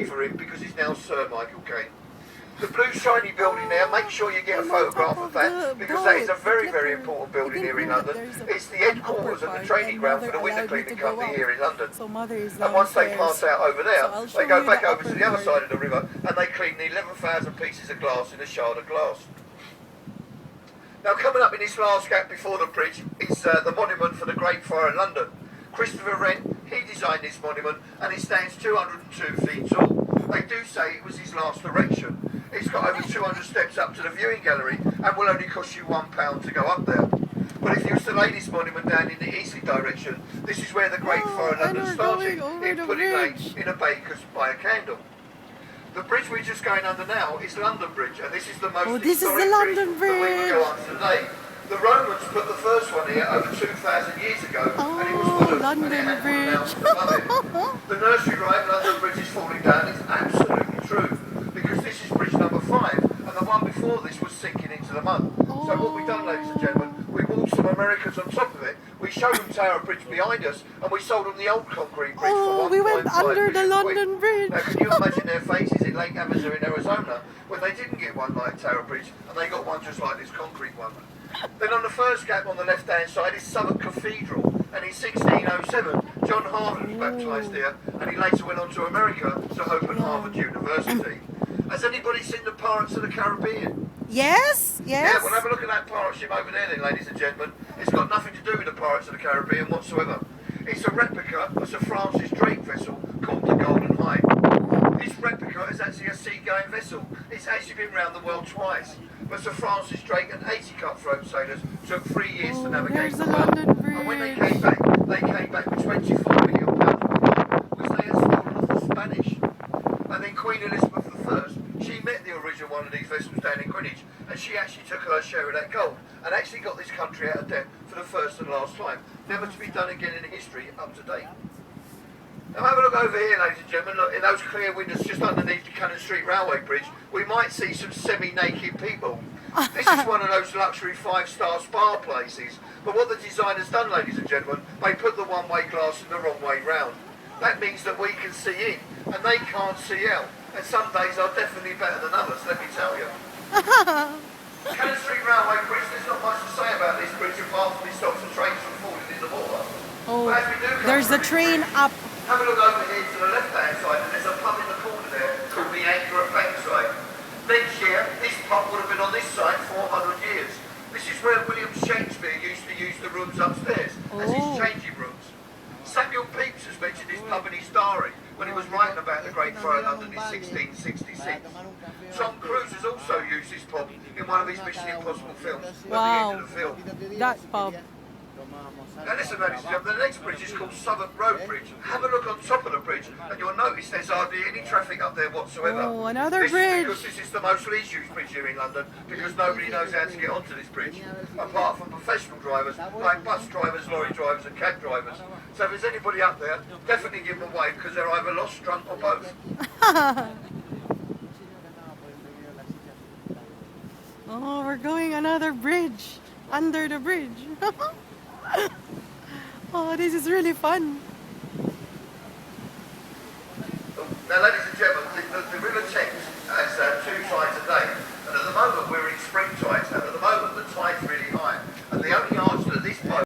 for him because he's now Sir Michael Caine. The blue shiny building there, make sure you get a photograph of that because that is a very, very important building here in London. It's the headquarters and the training ground for the window cleaning company here in London. And once they pass out over there, they go back over to the other side of the river and they clean the 11,000 pieces of glass in a shard of glass. Now coming up in this last gap before the bridge is the monument for the Great Fire in London. Christopher Wren, he designed this monument and it stands 202 feet tall. They do say it was his last erection. It's got over 200 steps up to the viewing gallery and will only cost you £1 to go up there. But if you was to lay this monument down in the easterly direction, this is where the Great Fire in London started, in Pudding Lane, in a baker's by a candle. The bridge we're just going under now is London Bridge, and this is the most historic bridge that we will go under today. The Romans put the first one here over 2,000 years ago, and it was wooden, London and it had Bridge. mountains above it. The nursery rhyme, London Bridge is falling down, is absolutely true, because this is bridge number 5, and the one before this was sinking into the mud. So what we've done, ladies and gentlemen, we walked some Americans on top of it, we showed them Tower Bridge behind us, and we sold them the old concrete bridge for 1.5 we went under the London quid. Bridge. Now, can you imagine their faces in Lake Havasu in Arizona when they didn't get one like Tower Bridge, and they got one just like this concrete one? Then on the first gap on the left-hand side is Southwark Cathedral, and in 1607, John Harvard was baptised here, and he later went on to America to open Harvard University. Has anybody seen the Pirates of the Caribbean? Yes, yes. Yeah, well have a look at that pirate ship over there then, ladies and gentlemen. It's got nothing to do with the Pirates of the Caribbean whatsoever. It's a replica of Sir Francis Drake vessel called the Golden Hind. This replica is actually a sea-going vessel. It's actually been round the world twice. But Sir Francis Drake and 80 cutthroat sailors took 3 years to navigate the world. And when they came back with £24 million which they had stolen off the Spanish. And then Queen Elizabeth I, she met the original one of these vessels down in Greenwich, and she actually took her share of that gold, and actually got this country out of debt for the first and last time. Never to be done again in history, up to date. Now have a look over here, ladies and gentlemen. Look, in those clear windows just underneath the Cannon Street Railway Bridge, we might see some semi-naked people. This is one of those luxury 5-star spa places, but what the designer's done, ladies and gentlemen, they put the one-way glass in the wrong way round. That means that we can see in, and they can't see out. And some days are definitely better than others, let me tell you. Cannon Street Railway Bridge, there's not much to say about this bridge apart from it stops the trains from falling in the water. But as we do There's the train up. Have a look over here to the left-hand side, and there's a pub in the corner there called the Anchor at Bankside. Next year, this pub would have been on this site 400 years. This is where William Shakespeare used to use the rooms upstairs as his changing rooms. Samuel Pepys has mentioned this pub in his diary when he was writing about the Great Fire in London in 1666. Tom Cruise has also used this pub in one of his Mission Impossible films at the end of the film. That pub. Now listen, ladies and gentlemen, the next bridge is called Southwark Road Bridge. Have a look on top of the bridge and you'll notice there's hardly any traffic up there whatsoever. Oh, another this bridge. Is because this is the most least used bridge here in London because nobody knows how to get onto this bridge apart from professional drivers like bus drivers, lorry drivers and cab drivers. So if there's anybody up there, definitely give them a wave because they're either lost, drunk or both. Oh, we're going another bridge. Under the bridge. Oh, this is really fun. Now, ladies and gentlemen, the River Thames has 2 sides a day.